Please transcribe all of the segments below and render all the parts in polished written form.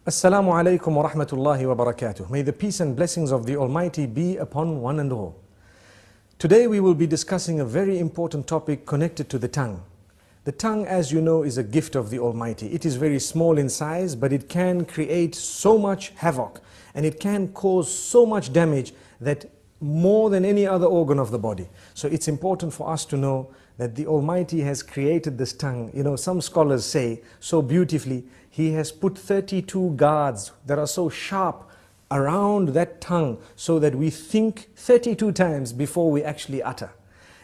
Assalamu alaikum wa rahmatullahi wa barakatuh. May the peace and blessings of the Almighty be upon one and all. Today we will be discussing a very important topic connected to the tongue. The tongue, as you know, is a gift of the Almighty. It is very small in size, but it can create so much havoc and it can cause so much damage that more than any other organ of the body. So it's important for us to know that the Almighty has created this tongue. You know, some scholars say so beautifully, He has put 32 guards that are so sharp around that tongue so that we think 32 times before we actually utter.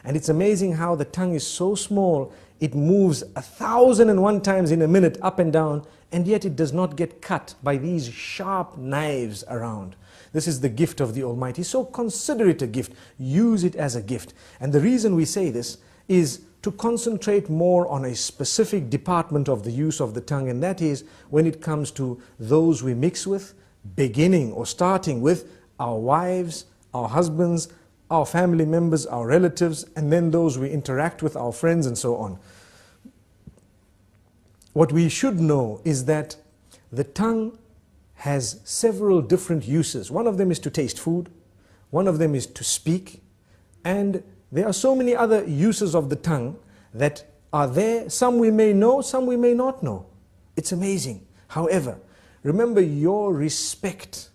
And it's amazing how the tongue is so small, it moves 1,001 times in a minute up and down, and yet it does not get cut by these sharp knives around. This is the gift of the Almighty. So consider it a gift. Use it as a gift. And the reason we say this is to concentrate more on a specific department of the use of the tongue, and that is when it comes to those we mix with, beginning or starting with our wives, our husbands, our family members, our relatives, and then those we interact with, our friends, and so on. What we should know is that the tongue has several different uses. One of them is to taste food, one of them is to speak, and there are so many other uses of the tongue that are there. Some we may know, some we may not know. It's amazing. However, remember, your respect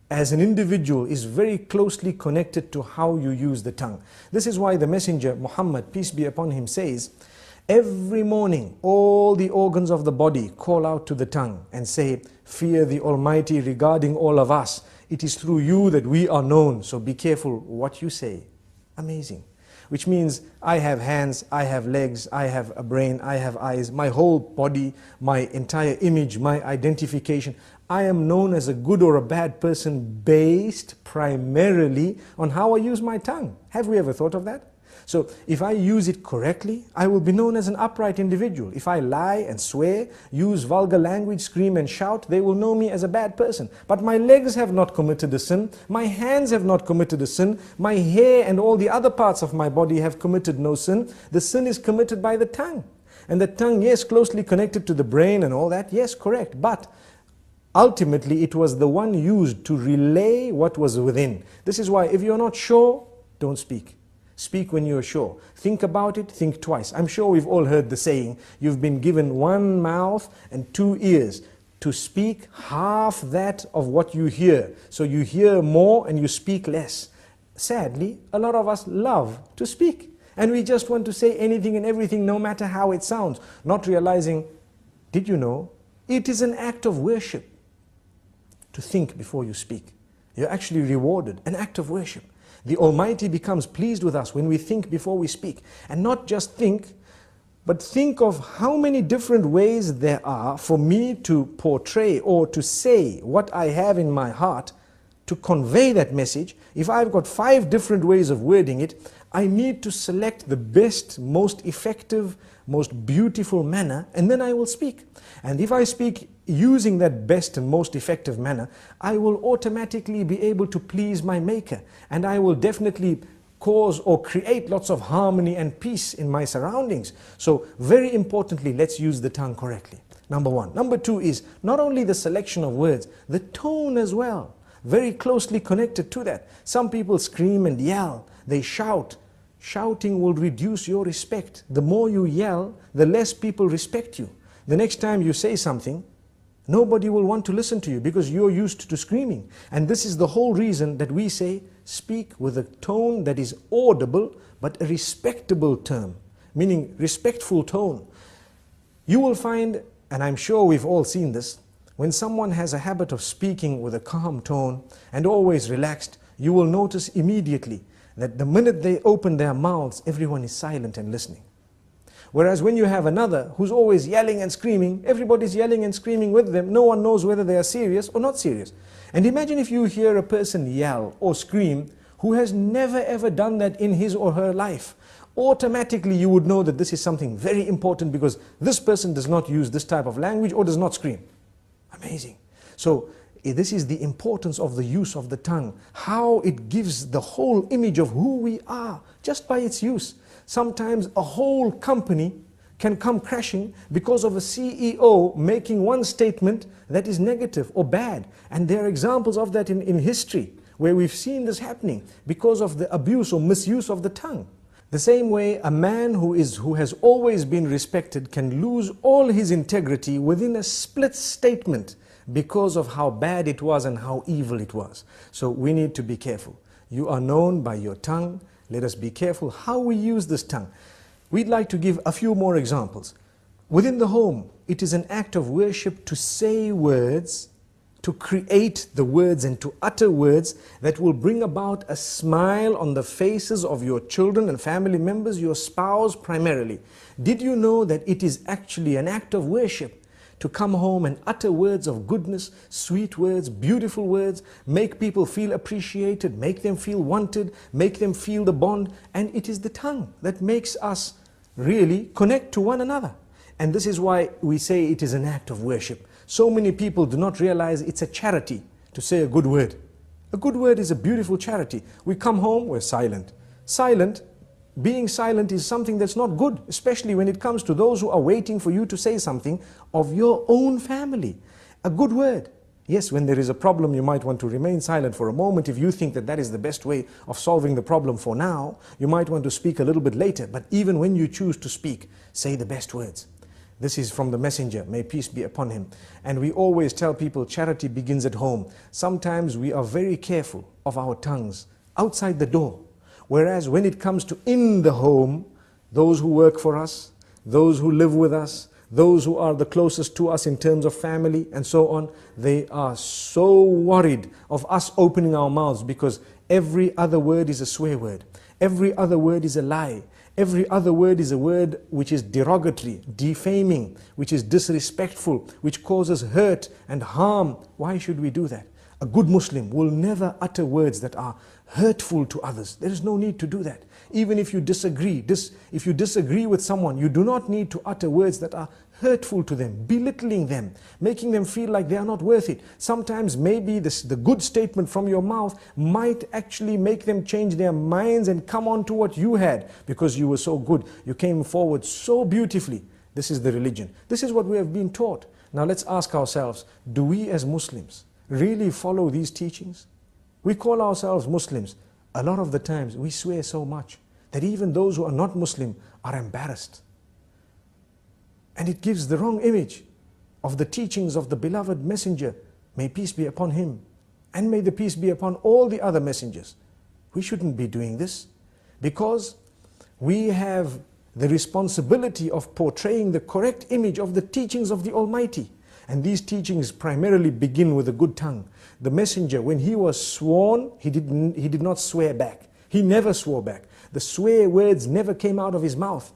as an individual is very closely connected to how you use the tongue. This is why the Messenger Muhammad, peace be upon him, says, every morning all the organs of the body call out to the tongue and say, fear the Almighty regarding all of us. It is through you that we are known, so be careful what you say. Amazing. Which means I have hands, I have legs, I have a brain, I have eyes, my whole body, my entire image, my identification. I am known as a good or a bad person based primarily on how I use my tongue. Have we ever thought of that? So if I use it correctly, I will be known as an upright individual. If I lie and swear, use vulgar language, scream and shout, they will know me as a bad person. But my legs have not committed a sin, my hands have not committed a sin, my hair and all the other parts of my body have committed no sin. The sin is committed by the tongue. And the tongue, yes, closely connected to the brain and all that, yes, correct. But ultimately it was the one used to relay what was within. This is why if you're not sure, don't speak. Speak when you're sure. Think about it, think twice. I'm sure we've all heard the saying, you've been given one mouth and two ears to speak half that of what you hear. So you hear more and you speak less. Sadly, a lot of us love to speak. And we just want to say anything and everything, no matter how it sounds. Not realizing, did you know, it is an act of worship to think before you speak. You're actually rewarded, an act of worship. The Almighty becomes pleased with us when we think before we speak. And not just think, but think of how many different ways there are for me to portray or to say what I have in my heart, to convey that message. If I've got 5 different ways of wording it, I need to select the best, most effective, most beautiful manner, and then I will speak. And if I speak using that best and most effective manner, I will automatically be able to please my Maker, and I will definitely cause or create lots of harmony and peace in my surroundings. So very importantly, let's use the tongue correctly. Number 1. Number 2 is not only the selection of words, the tone as well. Very closely connected to that. Some people scream and yell, they shout. Shouting will reduce your respect. The more you yell, the less people respect you. The next time you say something, nobody will want to listen to you because you're used to screaming. And this is the whole reason that we say, speak with a tone that is audible, but a respectable term, meaning respectful tone. You will find, and I'm sure we've all seen this, when someone has a habit of speaking with a calm tone and always relaxed, you will notice immediately that the minute they open their mouths, everyone is silent and listening. Whereas when you have another who's always yelling and screaming, everybody's yelling and screaming with them, no one knows whether they are serious or not serious. And imagine if you hear a person yell or scream who has never ever done that in his or her life. Automatically you would know that this is something very important because this person does not use this type of language or does not scream. Amazing. So this is the importance of the use of the tongue, how it gives the whole image of who we are just by its use. Sometimes a whole company can come crashing because of a CEO making one statement that is negative or bad. And there are examples of that in history where we've seen this happening because of the abuse or misuse of the tongue. The same way a man who has always been respected can lose all his integrity within a split statement because of how bad it was and how evil it was. So we need to be careful. You are known by your tongue. Let us be careful how we use this tongue. We'd like to give a few more examples. Within the home, it is an act of worship to say words, to create the words and to utter words that will bring about a smile on the faces of your children and family members, your spouse primarily. Did you know that it is actually an act of worship to come home and utter words of goodness, sweet words, beautiful words, make people feel appreciated, make them feel wanted, make them feel the bond? And it is the tongue that makes us really connect to one another. And this is why we say it is an act of worship. So many people do not realize it's a charity to say a good word. A good word is a beautiful charity. We come home, we're silent. Being silent is something that's not good, especially when it comes to those who are waiting for you to say something of your own family. A good word. Yes, when there is a problem, you might want to remain silent for a moment. If you think that that is the best way of solving the problem for now, you might want to speak a little bit later. But even when you choose to speak, say the best words. This is from the messenger, may peace be upon him. And we always tell people charity begins at home. Sometimes we are very careful of our tongues outside the door. Whereas when it comes to in the home, those who work for us, those who live with us, those who are the closest to us in terms of family and so on, they are so worried of us opening our mouths because every other word is a swear word. Every other word is a lie. Every other word is a word which is derogatory, defaming, which is disrespectful, which causes hurt and harm. Why should we do that? A good Muslim will never utter words that are hurtful to others. There is no need to do that. Even if you disagree, if you disagree with someone, you do not need to utter words that are hurtful to them, belittling them, making them feel like they are not worth it. Sometimes maybe the good statement from your mouth might actually make them change their minds and come on to what you had because you were so good. You came forward so beautifully. This is the religion. This is what we have been taught. Now let's ask ourselves, do we as Muslims really follow these teachings? We call ourselves Muslims. A lot of the times we swear so much that even those who are not Muslim are embarrassed. And it gives the wrong image of the teachings of the beloved messenger. May peace be upon him. And may the peace be upon all the other messengers. We shouldn't be doing this because we have the responsibility of portraying the correct image of the teachings of the Almighty. And these teachings primarily begin with a good tongue. The messenger, when he was sworn, he did not swear back. He never swore back. The swear words never came out of his mouth.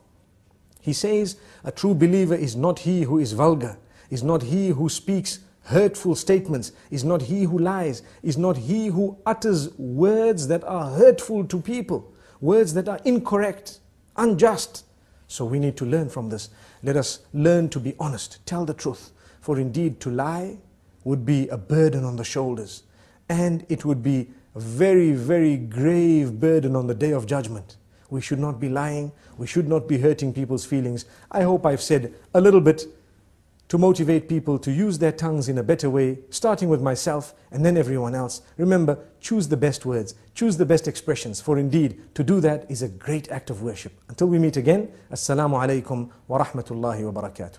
He says, a true believer is not he who is vulgar, is not he who speaks hurtful statements, is not he who lies, is not he who utters words that are hurtful to people, words that are incorrect, unjust. So we need to learn from this. Let us learn to be honest, tell the truth. For indeed to lie would be a burden on the shoulders, and it would be a very, very grave burden on the day of judgment. We should not be lying, we should not be hurting people's feelings. I hope I've said a little bit to motivate people to use their tongues in a better way, starting with myself and then everyone else. Remember, choose the best words, choose the best expressions, for indeed to do that is a great act of worship. Until we meet again, Assalamu alaikum wa rahmatullahi wa barakatuh.